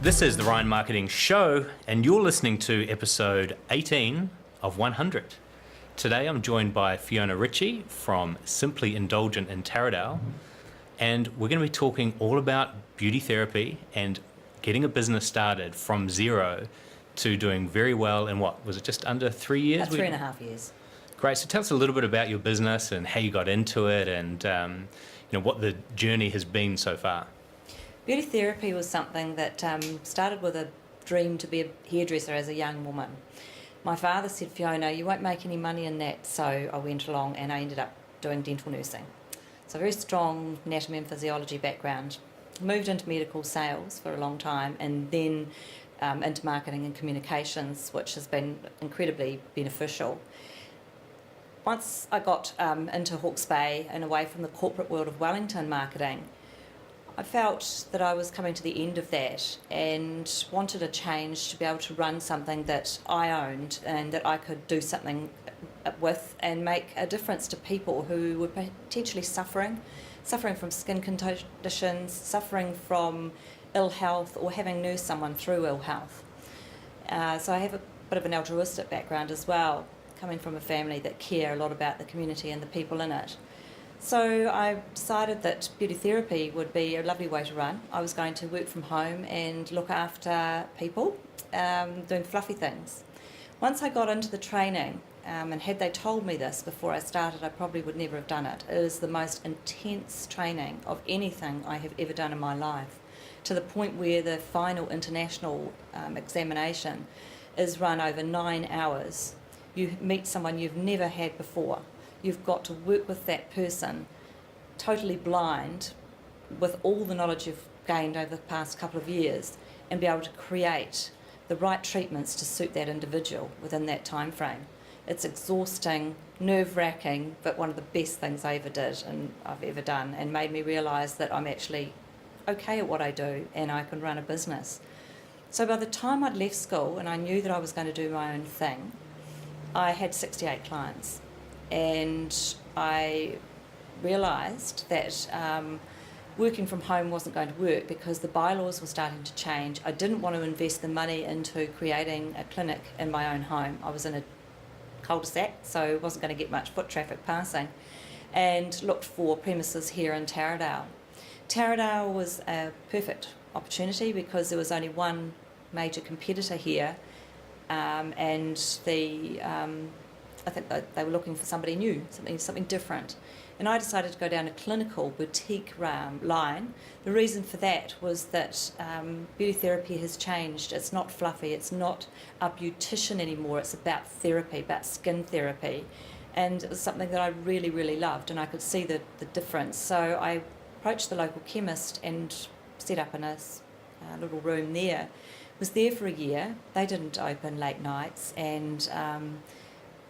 This is the Ryan Marketing Show, and you're listening to episode 18 of 100. Today I'm joined by Fiona Ritchie from Simply Indulgent in Taradale, and we're going to be talking all about beauty therapy and getting a business started from zero to doing very well in what, was it just under 3 years? About 3.5 years. Great, so tell us a little bit about your business and how you got into it and what the journey has been so far. Beauty therapy was something that started with a dream to be a hairdresser as a young woman. My father said, Fiona, you won't make any money in that, so I went along and I ended up doing dental nursing. So a very strong anatomy and physiology background. Moved into medical sales for a long time and then into marketing and communications, which has been incredibly beneficial. Once I got into Hawke's Bay and away from the corporate world of Wellington marketing, I felt that I was coming to the end of that and wanted a change to be able to run something that I owned and that I could do something with and make a difference to people who were potentially suffering from skin conditions, suffering from ill health, or having nursed someone through ill health. So I have a bit of an altruistic background as well, coming from a family that care a lot about the community and the people in it. So I decided that beauty therapy would be a lovely way to run. I was going to work from home and look after people, doing fluffy things. Once I got into the training, and had they told me this before I started, I probably would never have done it. It is the most intense training of anything I have ever done in my life, to the point where the final international examination is run over 9 hours. You meet someone you've never had before. You've got to work with that person totally blind with all the knowledge you've gained over the past couple of years and be able to create the right treatments to suit that individual within that time frame. It's exhausting, nerve-wracking, but one of the best things I ever did and I've ever done, and made me realise that I'm actually okay at what I do and I can run a business. So by the time I'd left school and I knew that I was going to do my own thing, I had 68 clients. And I realised that working from home wasn't going to work because the bylaws were starting to change. I didn't want to invest the money into creating a clinic in my own home. I was in a cul-de-sac, so wasn't going to get much foot traffic passing, and looked for premises here in Taradale. Taradale was a perfect opportunity because there was only one major competitor here, and I think they were looking for somebody new, something different. And I decided to go down a clinical boutique line. The reason for that was that beauty therapy has changed. It's not fluffy, it's not a beautician anymore, it's about therapy, about skin therapy. And it was something that I really, really loved, and I could see the difference. So I approached the local chemist and set up in a little room there. Was there for a year. They didn't open late nights, and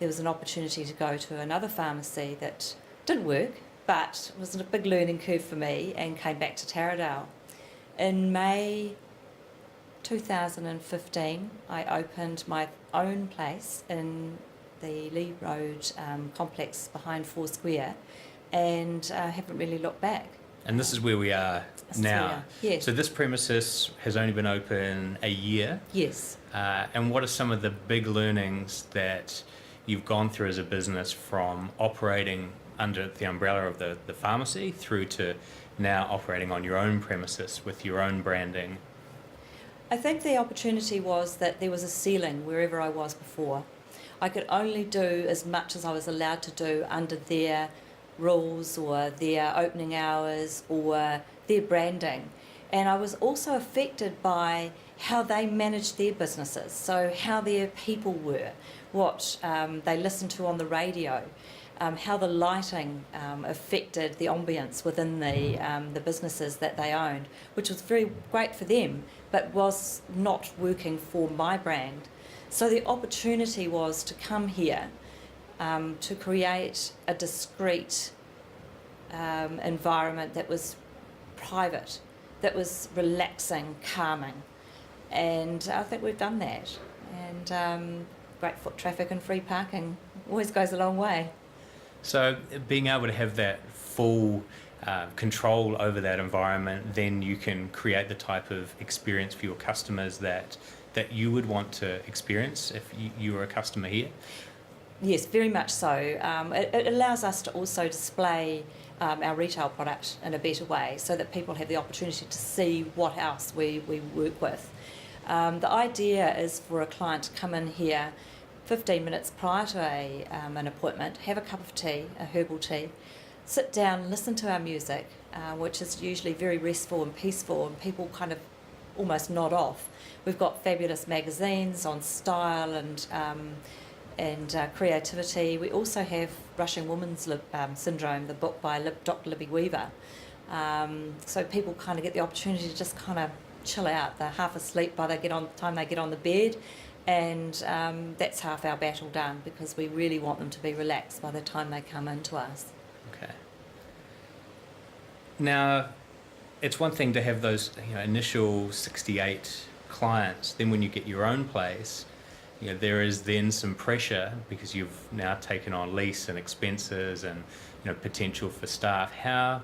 there was an opportunity to go to another pharmacy that didn't work, but was a big learning curve for me, and came back to Taradale. In May 2015, I opened my own place in the Lee Road complex behind Four Square, and haven't really looked back. And this is where we are now. Yes. So this premises has only been open a year. Yes. And what are some of the big learnings that you've gone through as a business from operating under the umbrella of the pharmacy through to now operating on your own premises with your own branding? I think the opportunity was that there was a ceiling wherever I was before. I could only do as much as I was allowed to do under their rules or their opening hours or their branding. And I was also affected by how they managed their businesses, so how their people were, what they listened to on the radio, how the lighting affected the ambience within the businesses that they owned, which was very great for them, but was not working for my brand. So the opportunity was to come here to create a discreet environment that was private, that was relaxing, calming. And I think we've done that. And great foot traffic and free parking always goes a long way. So being able to have that full control over that environment, then you can create the type of experience for your customers that you would want to experience if you were a customer here. Yes, very much so. It allows us to also display our retail product in a better way so that people have the opportunity to see what else we work with. The idea is for a client to come in here 15 minutes prior to an appointment, have a cup of tea, a herbal tea, sit down, listen to our music, which is usually very restful and peaceful, and people kind of almost nod off. We've got fabulous magazines on style and creativity. We also have Rushing Woman's Syndrome, the book by Dr. Libby Weaver. So people kind of get the opportunity to just kind of chill out. They're half asleep by the time they get on the bed, and that's half our battle done, because we really want them to be relaxed by the time they come into us. Okay. Now, it's one thing to have those initial 68 clients. Then when you get your own place, there is then some pressure because you've now taken on lease and expenses and potential for staff. How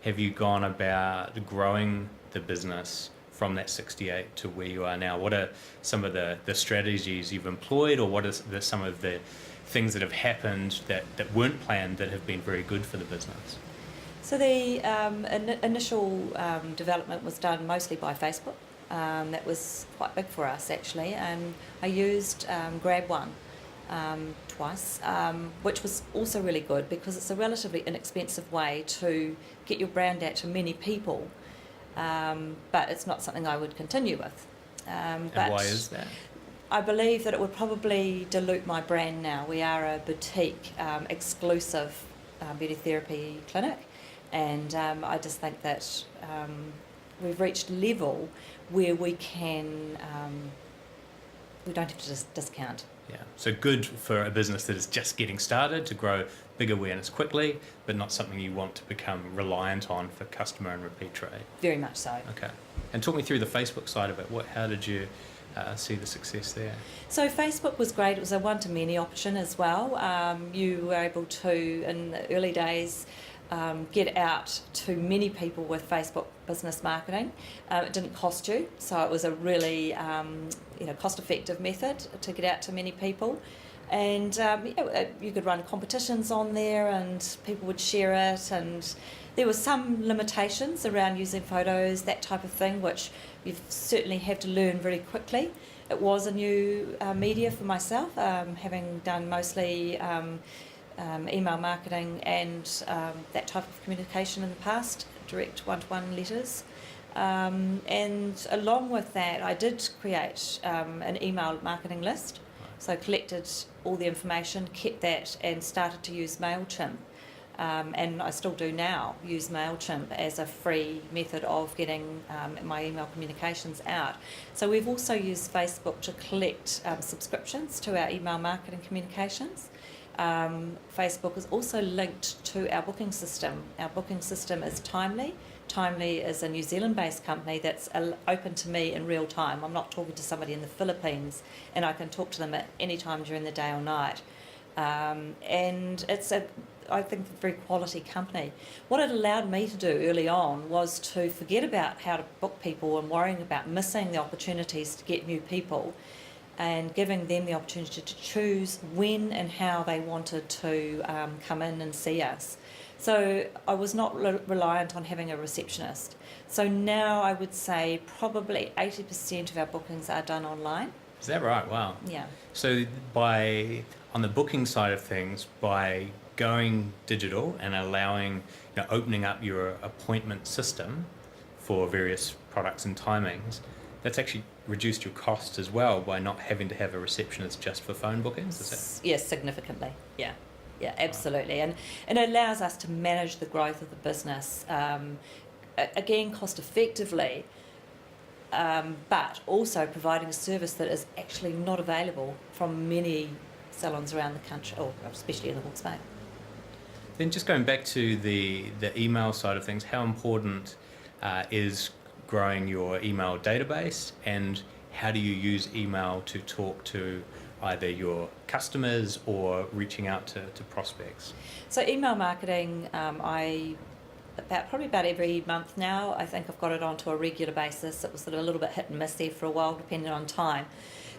have you gone about growing the business from that 68 to where you are now? What are some of the strategies you've employed, or what are some of the things that have happened that weren't planned that have been very good for the business? So the initial development was done mostly by Facebook. That was quite big for us, actually, and I used Grab One twice, which was also really good because it's a relatively inexpensive way to get your brand out to many people, but it's not something I would continue with. And but why is that? I believe that it would probably dilute my brand now. We are a boutique, exclusive beauty therapy clinic, and I just think that we've reached a level where we can, we don't have to just discount. Yeah, so good for a business that is just getting started to grow big awareness quickly, but not something you want to become reliant on for customer and repeat trade. Very much so. Okay, and talk me through the Facebook side of it. How did you see the success there? So Facebook was great. It was a one-to-many option as well. You were able to, in the early days, get out to many people with Facebook business marketing. It didn't cost you, so it was a really cost-effective method to get out to many people. And you could run competitions on there, and people would share it. And there were some limitations around using photos, that type of thing, which you certainly have to learn very quickly. It was a new media for myself, having done mostly email marketing and that type of communication in the past, direct one-to-one letters. And along with that, I did create an email marketing list. So I collected all the information, kept that, and started to use MailChimp. And I still do now use MailChimp as a free method of getting my email communications out. So we've also used Facebook to collect subscriptions to our email marketing communications. Facebook is also linked to our booking system. Our booking system is Timely. Timely is a New Zealand-based company that's open to me in real time. I'm not talking to somebody in the Philippines, and I can talk to them at any time during the day or night. And it's I think, a very quality company. What it allowed me to do early on was to forget about how to book people and worrying about missing the opportunities to get new people, and giving them the opportunity to choose when and how they wanted to come in and see us. So I was not reliant on having a receptionist. So now I would say probably 80% of our bookings are done online. Is that right? Wow. Yeah. So on the booking side of things, by going digital and allowing, opening up your appointment system for various products and timings, that's actually reduced your costs as well by not having to have a receptionist just for phone bookings, is it? Yes, significantly. Yeah, absolutely. And it allows us to manage the growth of the business, again, cost effectively, but also providing a service that is actually not available from many salons around the country, or especially in the Hawke's Bay. Then just going back to the email side of things, how important is growing your email database, and how do you use email to talk to either your customers or reaching out to prospects? So email marketing, I probably about every month now. I think I've got it onto a regular basis. It was sort of a little bit hit and miss there for a while, depending on time.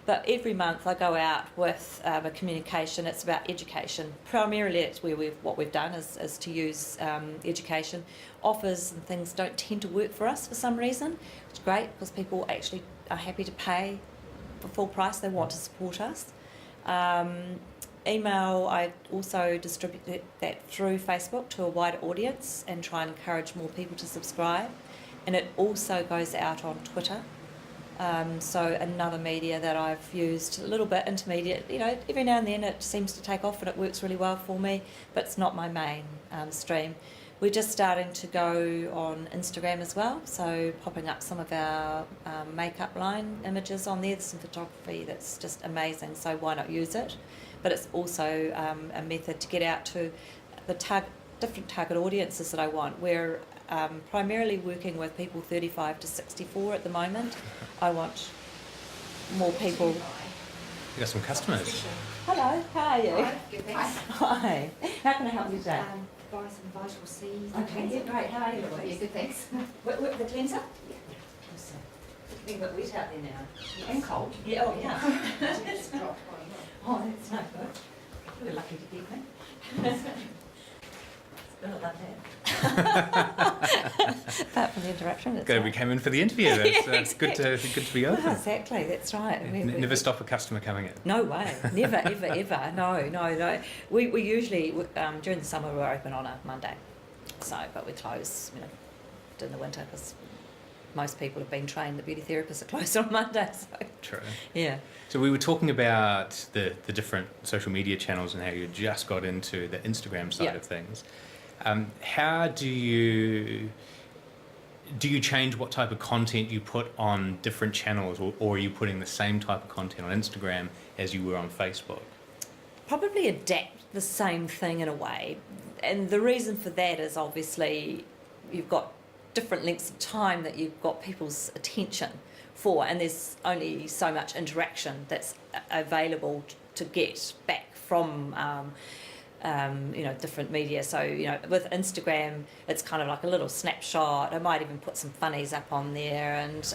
But every month I go out with a communication. It's about education. Primarily, it's where what we've done is to use education. Offers and things don't tend to work for us for some reason. It's great because people actually are happy to pay for full price. They want to support us. Email, I also distribute that through Facebook to a wider audience and try and encourage more people to subscribe. And it also goes out on Twitter. So another media that I've used a little bit, intermediate, every now and then it seems to take off and it works really well for me, but it's not my main stream. We're just starting to go on Instagram as well, so popping up some of our makeup line images on there. There's some photography that's just amazing, so why not use it? But it's also a method to get out to the different target audiences that I want. We're primarily working with people 35 to 64 at the moment. I want more people. You got some customers. Hello, how are you? Hi, good, thanks. Hi. How can I help you today? Buy some vital C's. Okay, yeah, great. How are you, Yeah, Louise? good, thanks. The cleanser? Awesome. It's been a bit wet out there now. And cold. Yeah, oh yeah. It's dropped quite a lot. Oh, that's no good. You're lucky to get me. Gonna love that. Apart from the interruption, it's Glad we right. came in for the interview. That's, Yeah, good to be open. Oh, exactly, that's right. Never stop a customer coming in. No way, never, ever, ever. No. We usually during the summer we're open on a Monday, but we close, in the winter because most people have been trained that beauty therapists are closed on Monday. So True. yeah. So we were talking about the different social media channels and how you just got into the Instagram side of things. How do you change what type of content you put on different channels, or are you putting the same type of content on Instagram as you were on Facebook? Probably adapt the same thing in a way, and the reason for that is obviously you've got different lengths of time that you've got people's attention for, and there's only so much interaction that's available to get back from different media. So with Instagram it's kind of like a little snapshot. I might even put some funnies up on there, and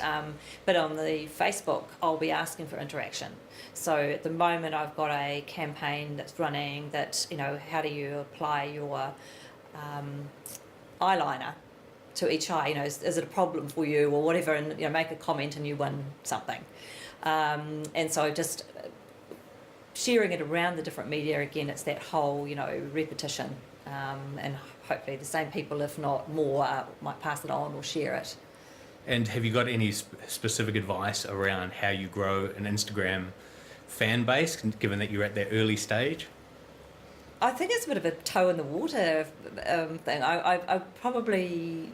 but on the Facebook I'll be asking for interaction. So at the moment I've got a campaign that's running that how do you apply your eyeliner to each eye, is it a problem for you or whatever, and make a comment and you win something. And so just sharing it around the different media, again, it's that whole, repetition, and hopefully the same people, if not more, might pass it on or share it. And have you got any specific advice around how you grow an Instagram fan base, given that you're at that early stage? I think it's a bit of a toe in the water thing. I probably,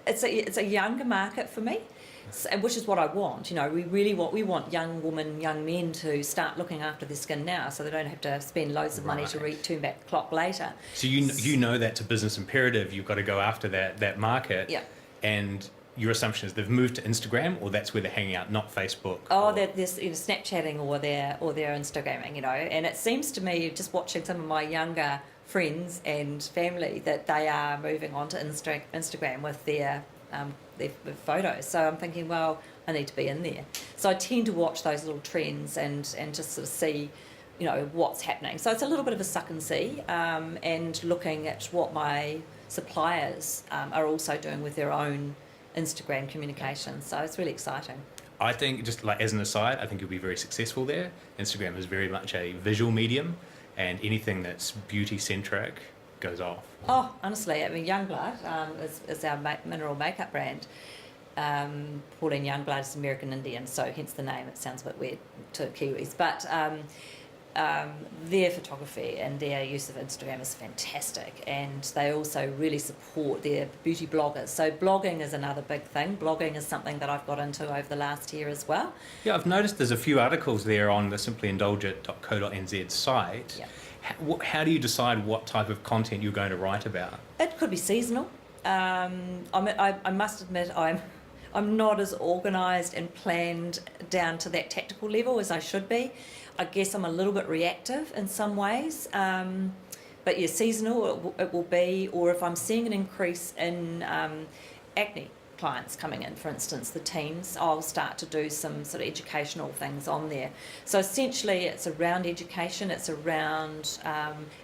it's a younger market for me, which is what I want. We want young women, young men to start looking after their skin now, so they don't have to spend loads of money to turn back the clock later. So you know that's a business imperative. You've got to go after that market. Yeah. And your assumption is they've moved to Instagram, or that's where they're hanging out, not Facebook? Oh, they're Snapchatting or they're Instagramming, and it seems to me, just watching some of my younger friends and family, that they are moving on to Instagram with their photos. So I'm thinking, well, I need to be in there. So I tend to watch those little trends and just sort of see, what's happening. So it's a little bit of a suck and see, and looking at what my suppliers are also doing with their own Instagram communication. So it's really exciting. I think, just like as an aside, I think you'll be very successful there. Instagram is very much a visual medium, and anything that's beauty-centric goes off. Oh, honestly, Youngblood is our mineral makeup brand. Pauline Youngblood is American Indian, so hence the name. It sounds a bit weird to Kiwis, but their photography and their use of Instagram is fantastic, and they also really support their beauty bloggers. So blogging is another big thing. Blogging is something that I've got into over the last year as well. Yeah, I've noticed there's a few articles there on the simplyindulgent.co.nz site. Yeah. How do you decide what type of content you're going to write about? It could be seasonal. I must admit I'm not as organised and planned down to that tactical level as I should be. I guess I'm a little bit reactive in some ways. But yeah, seasonal it will be, or if I'm seeing an increase in acne clients coming in, for instance, the teens, I'll start to do some sort of educational things on there. So essentially it's around education, it's around,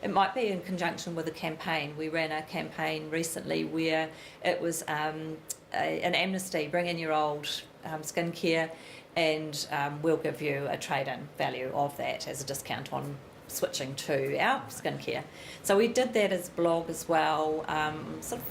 it might be in conjunction with a campaign. We ran a campaign recently where it was an amnesty, bring in your old skincare, and we'll give you a trade-in value of that as a discount on switching to our skincare. So we did that as blog as well, sort of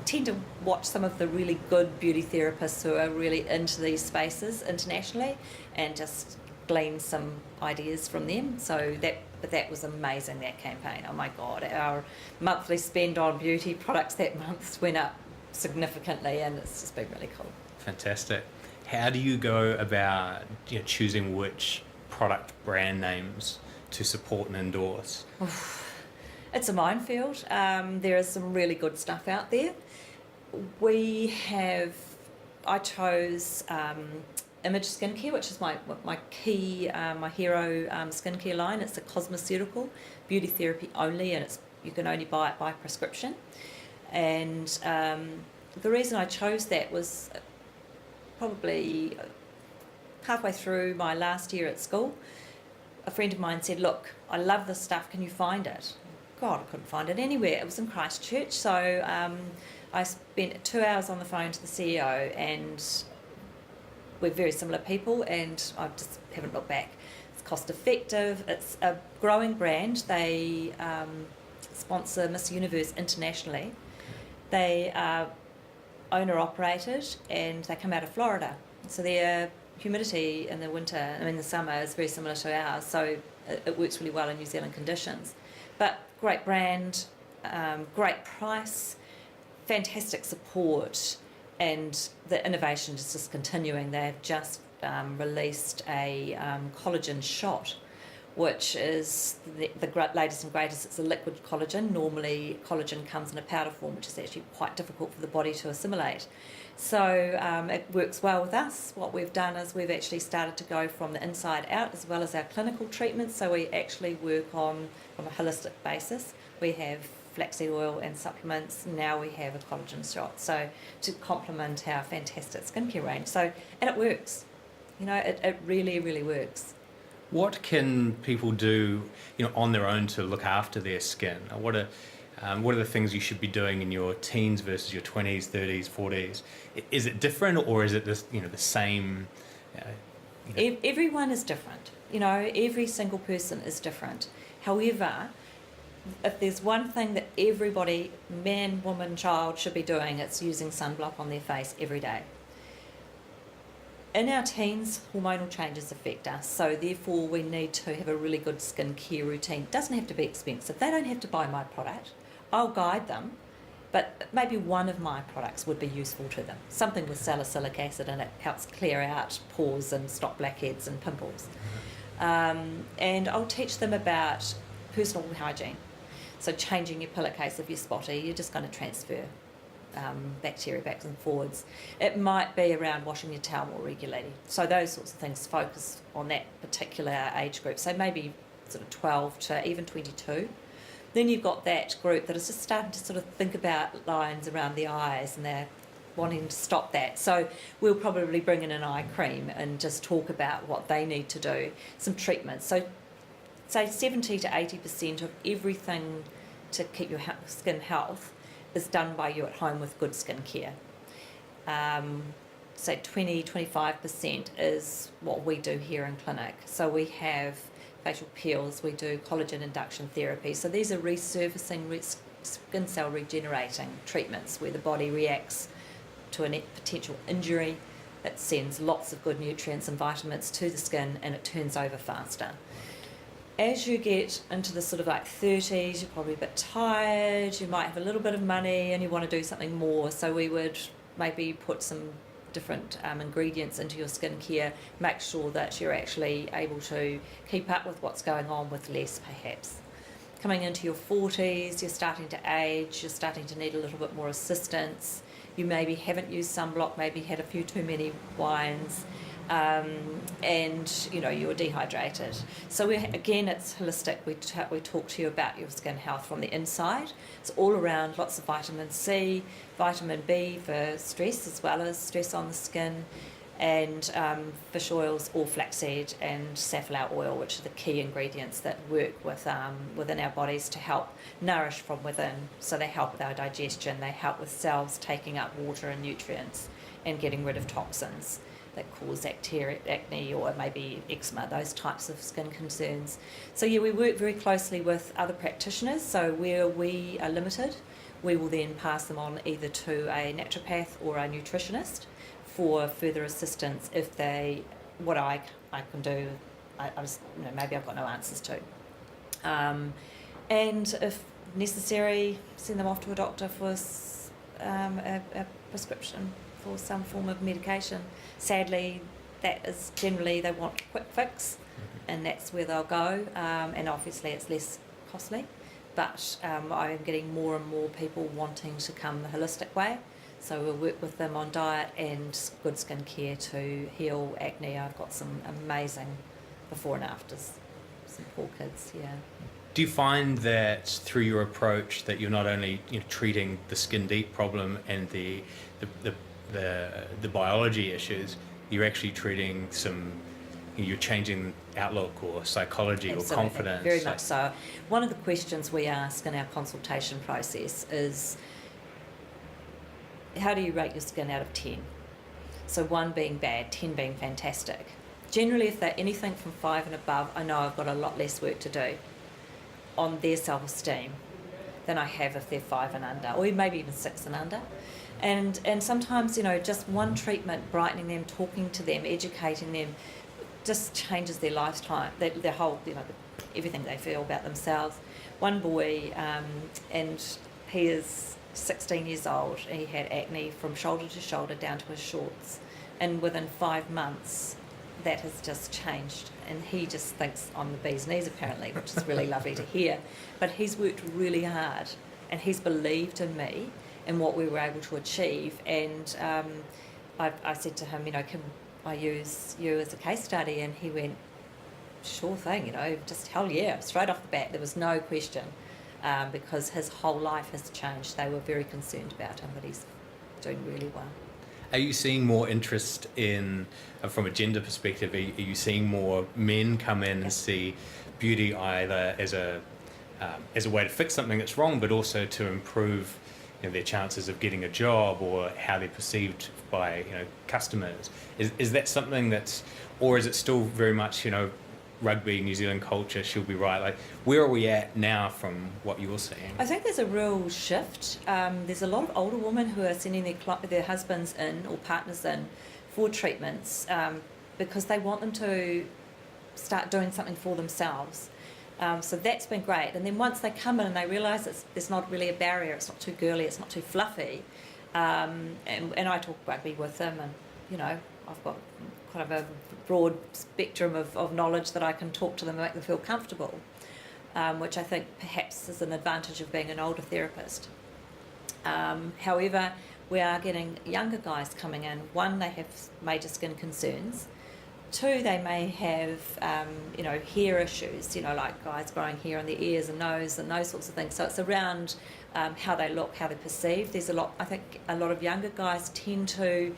tend to watch some of the really good beauty therapists who are really into these spaces internationally and just glean some ideas from them. So that was amazing, that campaign. Oh my God, our monthly spend on beauty products that month went up significantly, and it's just been really cool. Fantastic. How do you go about choosing which product brand names to support and endorse? It's a minefield. There is some really good stuff out there. I chose Image Skincare, which is my key, my hero skincare line. It's a cosmeceutical, beauty therapy only, and you can only buy it by prescription. And the reason I chose that was probably halfway through my last year at school. A friend of mine said, "Look, I love this stuff, can you find it?" God, I couldn't find it anywhere. It was in Christchurch, so I spent 2 hours on the phone to the CEO, and we're very similar people, and I just haven't looked back. It's cost effective, it's a growing brand. They sponsor Miss Universe internationally. They are owner operated, and they come out of Florida, so their humidity in the winter, in the summer, is very similar to ours, so it works really well in New Zealand conditions. But great brand, great price, fantastic support, and the innovation is just continuing. They've just released a collagen shot, which is the latest and greatest. It's a liquid collagen. Normally collagen comes in a powder form, which is actually quite difficult for the body to assimilate. So it works well with us. What we've done is we've actually started to go from the inside out, as well as our clinical treatments. So we actually work on a holistic basis. We have flaxseed oil and supplements. Now we have a collagen shot, so to complement our fantastic skincare range. So, and it works. It really, really works. What can people do, on their own to look after their skin? What are the things you should be doing in your teens versus your 20s, 30s, 40s? Is it different, or is it the same? Everyone is different. Every single person is different. However, if there's one thing that everybody, man, woman, child, should be doing, it's using sunblock on their face every day. In our teens, hormonal changes affect us, so therefore we need to have a really good skincare routine. It doesn't have to be expensive. They don't have to buy my product. I'll guide them, but maybe one of my products would be useful to them. Something with salicylic acid in it helps clear out pores and stop blackheads and pimples. And I'll teach them about personal hygiene. So changing your pillowcase if you're spotty, you're just going to transfer bacteria backwards and forwards. It might be around washing your towel more regularly. So those sorts of things focus on that particular age group. So maybe sort of 12 to even 22. Then you've got that group that is just starting to sort of think about lines around the eyes, and they're wanting to stop that. So we'll probably bring in an eye cream and just talk about what they need to do, some treatments. So say 70 to 80% of everything to keep your skin health is done by you at home with good skincare. Say 20-25% is what we do here in clinic. So we have facial peels, we do collagen induction therapy. So these are resurfacing, skin cell regenerating treatments where the body reacts to a potential injury. It sends lots of good nutrients and vitamins to the skin, and it turns over faster. As you get into the sort of like 30s, you're probably a bit tired, you might have a little bit of money and you want to do something more. So we would maybe put some different ingredients into your skincare, make sure that you're actually able to keep up with what's going on with less perhaps. Coming into your 40s, you're starting to age, you're starting to need a little bit more assistance. You maybe haven't used sunblock, maybe had a few too many wines. and you're dehydrated. So again, it's holistic. We talk to you about your skin health from the inside. It's all around lots of vitamin C, vitamin B for stress as well as stress on the skin, and fish oils or flaxseed and safflower oil, which are the key ingredients that work within our bodies to help nourish from within. So they help with our digestion, they help with cells taking up water and nutrients and getting rid of toxins that cause acne or maybe eczema, those types of skin concerns. So we work very closely with other practitioners. So where we are limited, we will then pass them on either to a naturopath or a nutritionist for further assistance if what I can do, maybe I've got no answers to. And if necessary, send them off to a doctor for a prescription for some form of medication. Sadly, that is generally they want a quick fix, and that's where they'll go. And obviously, it's less costly. But I am getting more and more people wanting to come the holistic way. So we'll work with them on diet and good skin care to heal acne. I've got some amazing before and afters. Some poor kids, yeah. Do you find that through your approach that you're not only treating the skin deep problem and the biology issues, you're actually treating you're changing outlook or psychology Absolutely. or confidence? Very much so. One of the questions we ask in our consultation process is, how do you rate your skin out of 10? So 1 being bad, 10 being fantastic. Generally, if they're anything from 5 and above, I know I've got a lot less work to do on their self-esteem than I have if they're 5 and under, or maybe even 6 and under. And sometimes, just one treatment, brightening them, talking to them, educating them, just changes their lifetime, their whole, everything they feel about themselves. One boy, and he is 16 years old, and he had acne from shoulder to shoulder down to his shorts. And within 5 months, that has just changed. And he just thinks I'm the bee's knees, apparently, which is really lovely to hear. But he's worked really hard, and he's believed in me and what we were able to achieve. And I said to him, can I use you as a case study? And he went, sure thing, just hell yeah, straight off the bat. There was no question, because his whole life has changed. They were very concerned about him, but he's doing really well. Are you seeing more interest in, from a gender perspective, are you seeing more men come in and see beauty either as a way to fix something that's wrong, but also to improve their chances of getting a job or how they're perceived by customers? Is that something or is it still very much rugby, New Zealand culture, she'll be right? Like, where are we at now from what you're seeing? I think there's a real shift. There's a lot of older women who are sending their husbands in or partners in for treatments because they want them to start doing something for themselves. So that's been great. And then once they come in and they realise there's not really a barrier, it's not too girly, it's not too fluffy, and I talk rugby with them, and I've got kind of a broad spectrum of knowledge that I can talk to them and make them feel comfortable, which I think perhaps is an advantage of being an older therapist. However, we are getting younger guys coming in. 1, they have major skin concerns. 2, they may have, hair issues, like guys growing hair on their ears and nose and those sorts of things. So it's around how they look, how they're perceived. I think a lot of younger guys tend to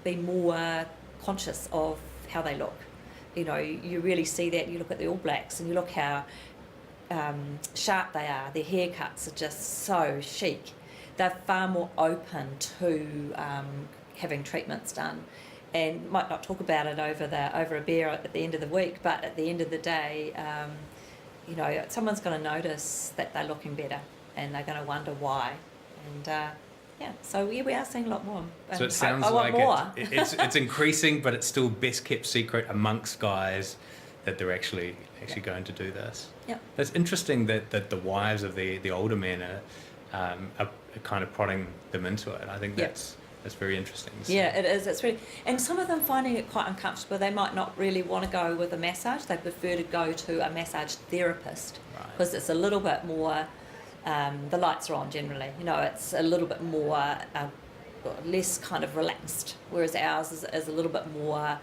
be more conscious of how they look. You really see that. You look at the All Blacks and you look how sharp they are. Their haircuts are just so chic. They're far more open to having treatments done, and might not talk about it over a beer at the end of the week, but at the end of the day, someone's going to notice that they're looking better, and they're going to wonder why. And so we are seeing a lot more. So it sounds like it's increasing, but it's still best kept secret amongst guys that they're actually going to do this. Yeah, it's interesting that the wives of the older men are kind of prodding them into it. I think that's very interesting. So. Yeah, it is. It's really, and some of them finding it quite uncomfortable. They might not really want to go with a massage. They prefer to go to a massage therapist because it's a little bit more. The lights are on generally. It's a little bit more less kind of relaxed, whereas ours is a little bit more.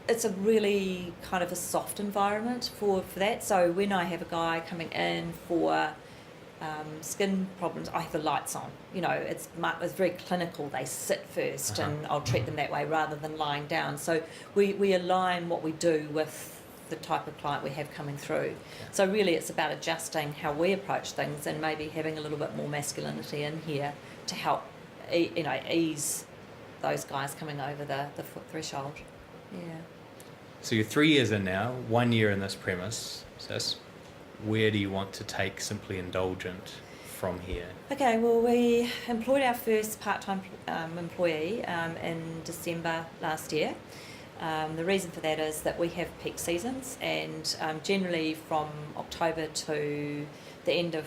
It's a really kind of a soft environment for that. So when I have a guy coming in for skin problems, I have the lights on. You know, it's very clinical. They sit first, and I'll treat them that way rather than lying down. So we align what we do with the type of client we have coming through. Yeah. So really it's about adjusting how we approach things and maybe having a little bit more masculinity in here to help, ease those guys coming over the foot threshold. Yeah. So you're 3 years in now, 1 year in this premise, sis. Where do you want to take Simply Indulgent from here? Okay, well, we employed our first part-time employee in December last year. The reason for that is that we have peak seasons, and generally from October to the end of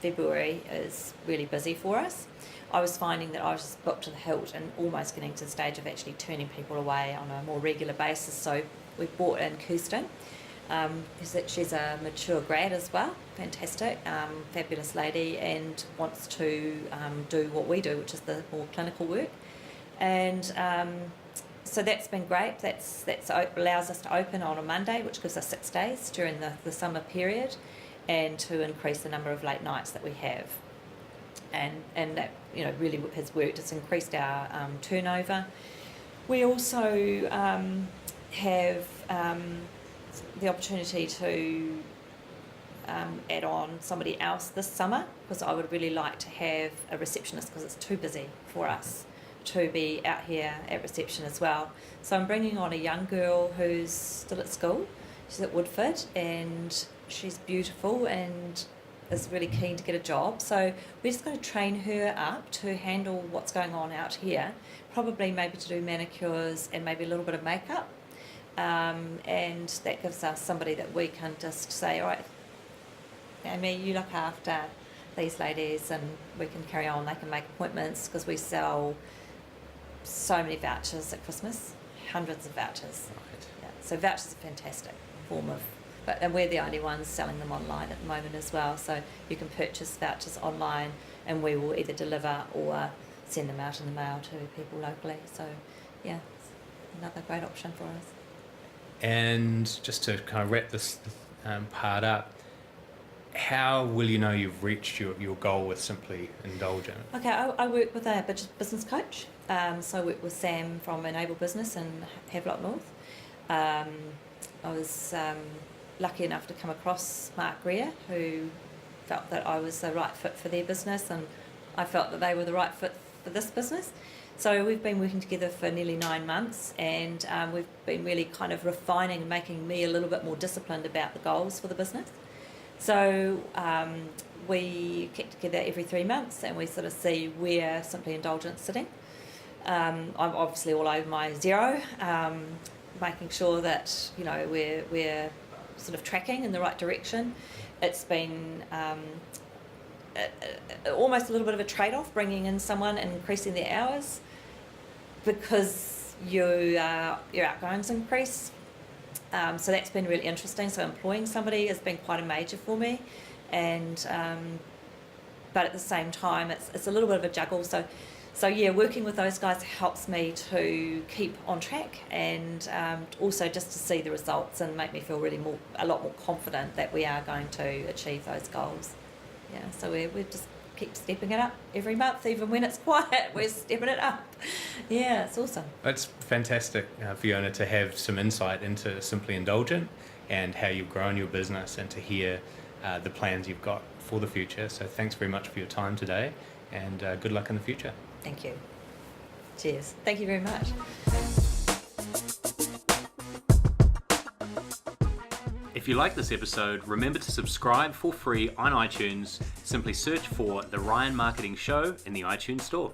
February is really busy for us. I was finding that I was just booked to the hilt and almost getting to the stage of actually turning people away on a more regular basis. So we brought in Kirsten. She's a mature grad as well, fantastic, fabulous lady, and wants to do what we do, which is the more clinical work. And so that's been great. That's allows us to open on a Monday, which gives us 6 days during the summer period, and to increase the number of late nights that we have. And that really has worked. It's increased our turnover. We also have the opportunity to add on somebody else this summer, because I would really like to have a receptionist, because it's too busy for us to be out here at reception as well. So I'm bringing on a young girl who's still at school. She's at Woodford, and she's beautiful and is really keen to get a job. So we're just going to train her up to handle what's going on out here, probably maybe to do manicures and maybe a little bit of makeup. And that gives us somebody that we can just say, all right, Amy, you look after these ladies, and we can carry on. They can make appointments, because we sell so many vouchers at Christmas, hundreds of vouchers. Right. Yeah. So vouchers are a fantastic form of, and we're the only ones selling them online at the moment as well. So you can purchase vouchers online, and we will either deliver or send them out in the mail to people locally. So yeah, it's another great option for us. And just to kind of wrap this part up, how will you know you've reached your goal with Simply Indulgent? Okay, I work with a business coach. So I work with Sam from Enable Business in Havelock North. I was lucky enough to come across Mark Greer, who felt that I was the right fit for their business, and I felt that they were the right fit for this business. So we've been working together for nearly 9 months, and we've been really kind of refining and making me a little bit more disciplined about the goals for the business. So we get together every 3 months, and we sort of see where Simply Indulgent's sitting. I'm obviously all over my Xero, making sure that we're sort of tracking in the right direction. It's been almost a little bit of a trade-off, bringing in someone and increasing their hours, because your outgoings increase. So that's been really interesting. So employing somebody has been quite a major for me, and but at the same time it's a little bit of a juggle. So yeah, working with those guys helps me to keep on track, and also just to see the results and make me feel really a lot more confident that we are going to achieve those goals. Yeah, so we just keep stepping it up every month, even when it's quiet, we're stepping it up. Yeah, it's awesome. It's fantastic, Fiona, to have some insight into Simply Indulgent and how you've grown your business, and to hear the plans you've got for the future. So thanks very much for your time today, and good luck in the future. Thank you. Cheers. Thank you very much. If you like this episode, remember to subscribe for free on iTunes. Simply search for The Ryan Marketing Show in the iTunes Store.